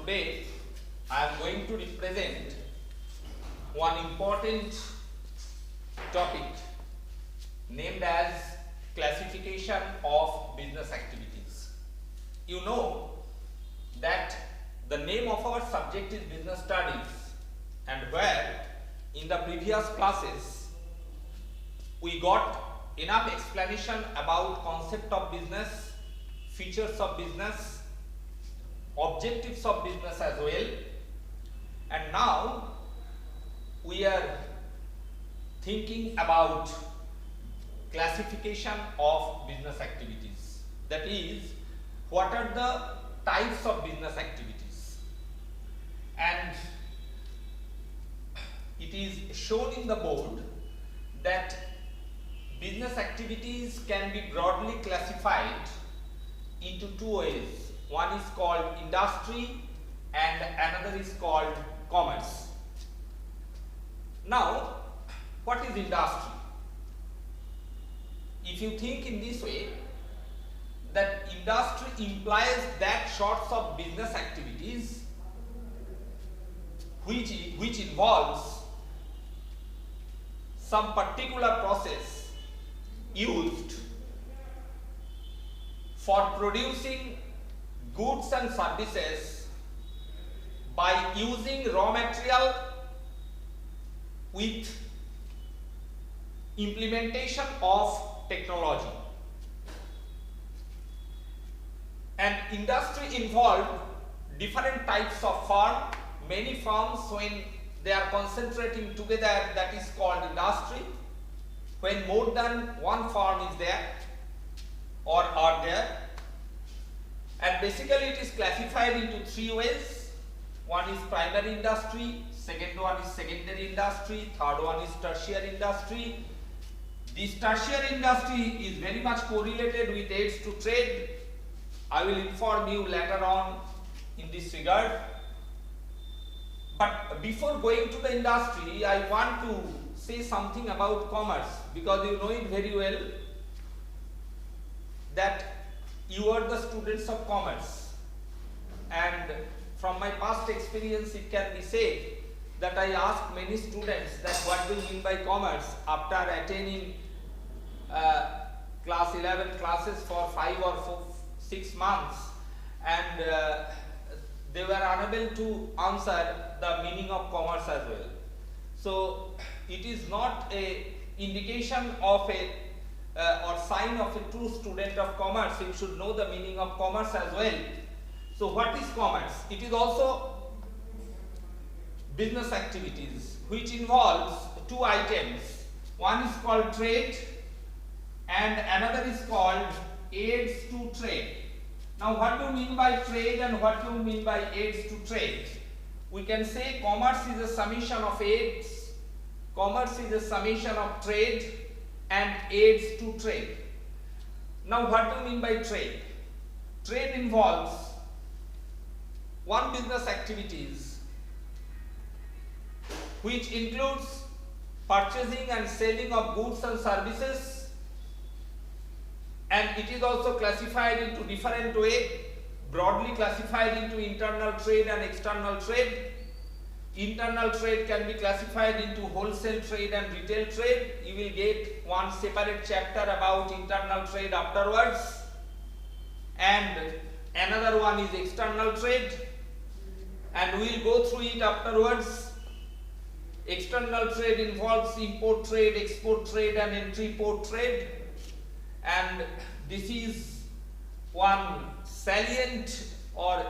today I am going to represent one important topic named as classification of business activities. You know that the name of our subject is business studies, and where in the previous classes we got enough explanation about concept of business, features of business, objectives of business as well, and now we are thinking about classification of business activities. That is, what are the types of business activities, and it is shown in the board that business activities can be broadly classified into two ways. One is called industry and another is called commerce. Now, what is industry? If you think in this way, that industry implies that sorts of business activities which involves some particular process used for producing goods and services by using raw material with implementation of technology. And industry involved different types of firm. Many firms, when they are concentrating together, that is called industry. When more than one firm is there or are there, and basically it is classified into three ways. One is primary industry, second one is secondary industry, third one is tertiary industry. This tertiary industry is very much correlated with aids to trade. I will inform you later on in this regard. But before going to the industry, I want to say something about commerce, because you know it very well that you are the students of commerce, and from my past experience it can be said that I asked many students that what do you mean by commerce after attending class 11 classes for 5 or 6 months, and they were unable to answer the meaning of commerce as well. So it is not a indication of a or sign of a true student of commerce. You should know the meaning of commerce as well. So what is commerce? It is also business activities which involves two items. One is called trade and another is called aids to trade. Now, what do you mean by trade and what do you mean by aids to trade? We can say commerce is a summation of aids, commerce is a summation of trade, and aids to trade. Now, what do you mean by trade? Trade involves one business activities which includes purchasing and selling of goods and services, and it is also classified into different way, broadly classified into internal trade and external trade. Internal trade can be classified into wholesale trade and retail trade. You will get one separate chapter about internal trade afterwards. And another one is external trade, and we will go through it afterwards. External trade involves import trade, export trade, and entry port trade. And this is one salient or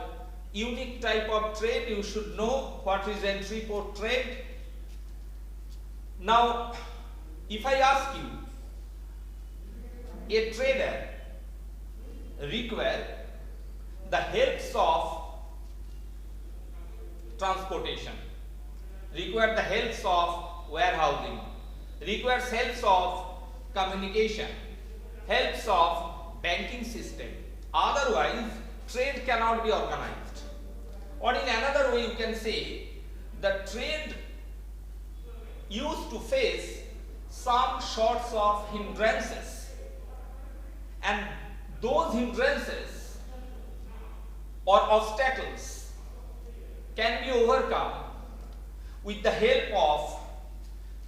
unique type of trade. You should know what is entry port trade. Now, if I ask you, a trader requires the helps of transportation, requires the helps of warehousing, requires helps of communication, helps of banking system. Otherwise, trade cannot be organized. Or in another way, you can say the trade used to face some sorts of hindrances, and those hindrances or obstacles can be overcome with the help of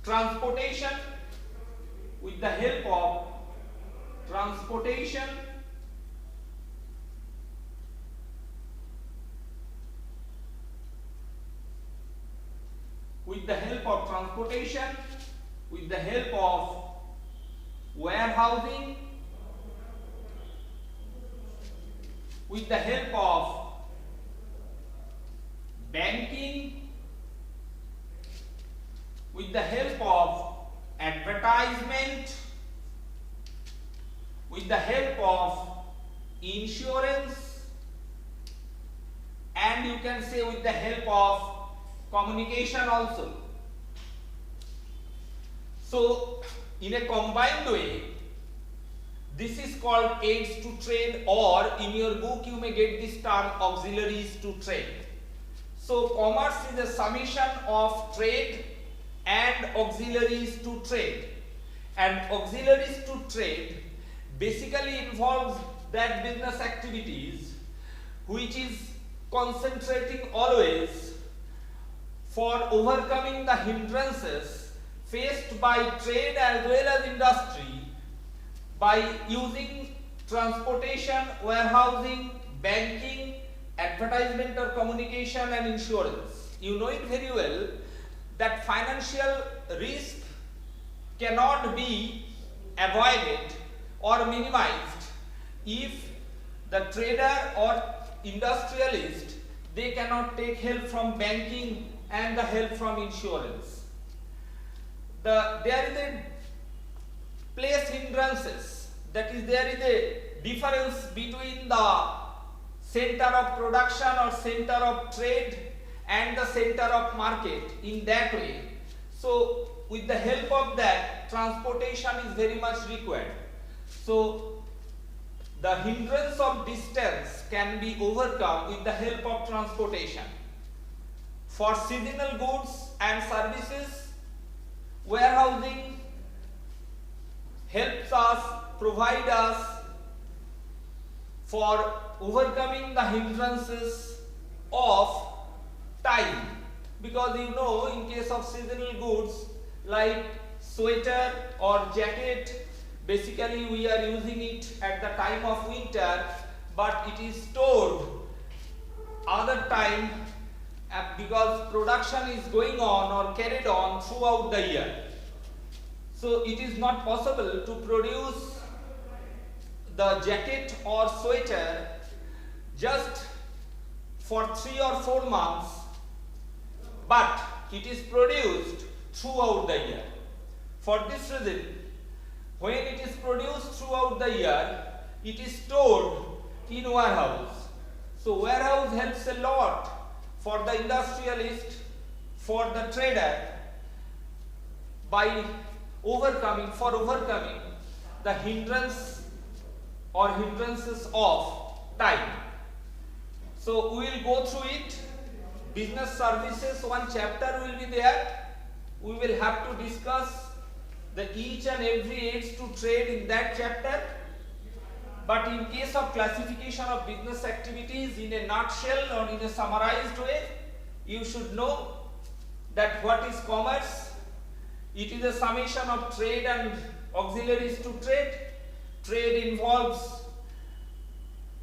transportation, with the help of transportation, with the help of transportation, with the help of warehousing, with the help of banking, with the help of advertisement, with the help of insurance, and you can say with the help of communication also. So in a combined way, this is called aids to trade, or in your book you may get this term auxiliaries to trade. So commerce is a summation of trade and auxiliaries to trade, and auxiliaries to trade basically involves that business activities which is concentrating always for overcoming the hindrances faced by trade as well as industry by using transportation, warehousing, banking, advertisement or communication, and insurance. You know it very well that financial risk cannot be avoided or minimized if the trader or industrialist, they cannot take help from banking and the help from insurance. There is a place hindrances, that is there is a difference between the center of production or center of trade and the center of market in that way. So with the help of that, transportation is very much required. So the hindrance of distance can be overcome with the help of transportation. For seasonal goods and services, warehousing helps us, provide us for overcoming the hindrances of time, because you know in case of seasonal goods like sweater or jacket, basically we are using it at the time of winter, but it is stored other time because production is going on or carried on throughout the year. So it is not possible to produce the jacket or sweater just for 3 or 4 months, but it is produced throughout the year. For this reason, when it is produced throughout the year, it is stored in warehouse. So warehouse helps a lot for the industrialist, for the trader, by overcoming the hindrance or hindrances of time. So we will go through it. Business services, one chapter will be there. We will have to discuss the each and every aids to trade in that chapter. But in case of classification of business activities in a nutshell or in a summarized way, you should know that what is commerce. It is a summation of trade and auxiliaries to trade. Trade involves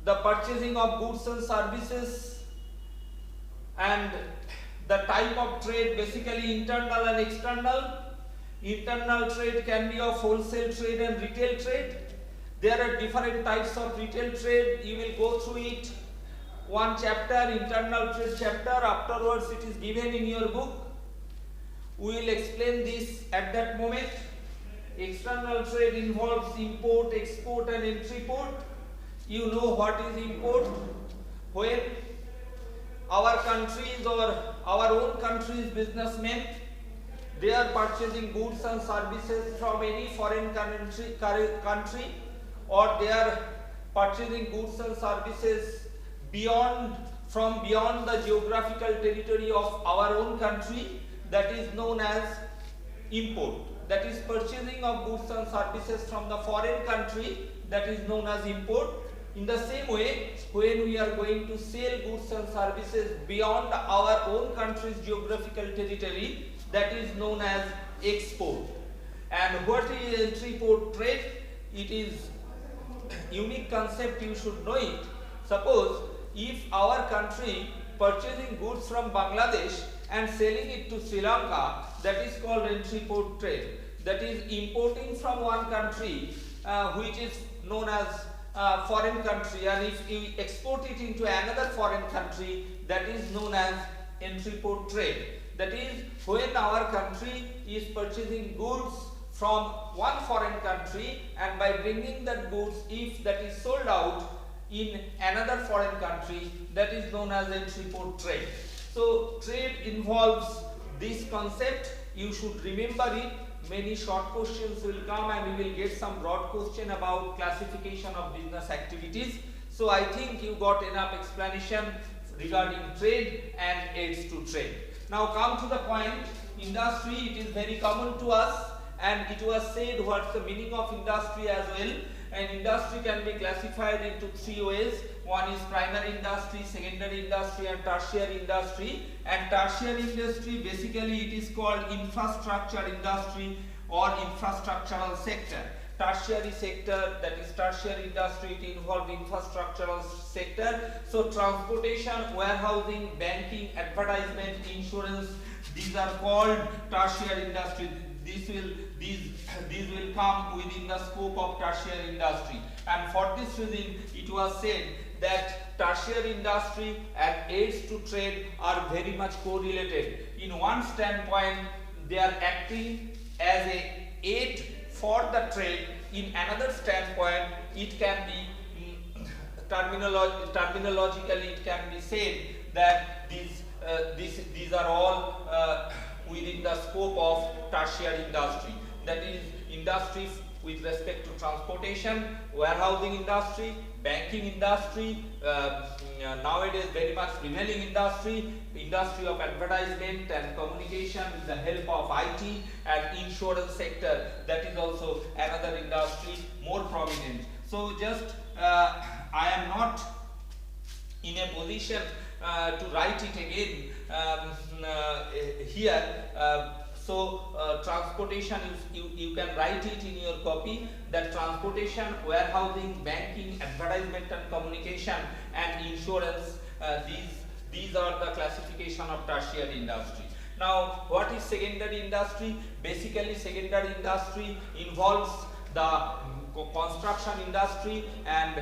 the purchasing of goods and services, and the type of trade basically internal and external. Internal trade can be of wholesale trade and retail trade. There are different types of retail trade. You will go through it. One chapter, internal trade chapter. Afterwards, it is given in your book. We will explain this at that moment. External trade involves import, export, and entry port. You know what is import. When our countries or our own countries' businessmen, they are purchasing goods and services from any foreign country, or they are purchasing goods and services from beyond the geographical territory of our own country, that is known as import. That is purchasing of goods and services from the foreign country, that is known as import. In the same way, when we are going to sell goods and services beyond our own country's geographical territory, that is known as export. And what is entry-port trade? It is unique concept, you should know it. Suppose if our country purchasing goods from Bangladesh and selling it to Sri Lanka, that is called entry-port trade. That is importing from one country which is known as foreign country, and if you export it into another foreign country, that is known as entry-port trade. That is when our country is purchasing goods from one foreign country, and by bringing that goods, if that is sold out in another foreign country, that is known as entry-port trade. So trade involves this concept, you should remember it. Many short questions will come and we will get some broad question about classification of business activities. So I think you got enough explanation regarding trade and aids to trade. Now come to the point, industry, it is very common to us, and it was said what's the meaning of industry as well. And industry can be classified into three ways. One is primary industry, secondary industry and tertiary industry. And tertiary industry, basically it is called infrastructure industry or infrastructural sector. Tertiary sector, that is tertiary industry, it involves infrastructural sector. So transportation, warehousing, banking, advertisement, insurance, these are called tertiary industry. These will come within the scope of tertiary industry, and for this reason it was said that tertiary industry and aids to trade are very much correlated. In one standpoint they are acting as a aid for the trade, in another standpoint it can be terminologically it can be said that these are all within the scope of tertiary industry. That is industry with respect to transportation, warehousing industry, banking industry, nowadays very much prevailing industry, industry of advertisement and communication with the help of IT, and insurance sector, that is also another industry more prominent. So just I am not in a position to write it again here. Transportation, you can write it in your copy, that transportation, warehousing, banking, advertisement and communication and insurance, these are the classification of tertiary industry. Now what is secondary industry? Basically secondary industry involves the construction industry and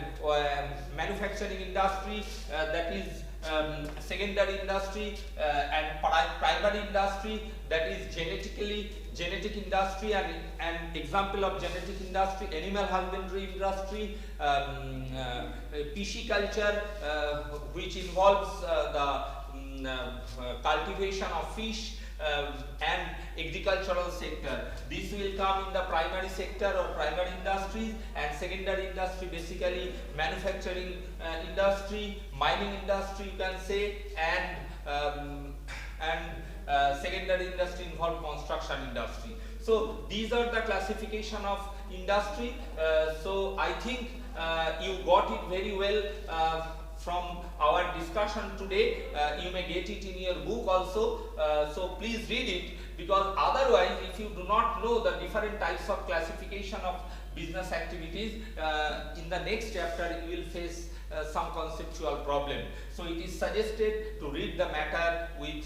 manufacturing industry, that is secondary industry, and primary industry, that is genetic industry, and example of genetic industry, animal husbandry industry, pisciculture, which involves the cultivation of fish, and agricultural sector. This will come in the primary sector or primary industries, and secondary industry basically manufacturing industry, mining industry you can say, and secondary industry involve construction industry. So these are the classification of industry. So I think you got it very well from our discussion today. You may get it in your book also, so please read it, because otherwise if you do not know the different types of classification of business activities, in the next chapter you will face some conceptual problem. So it is suggested to read the matter with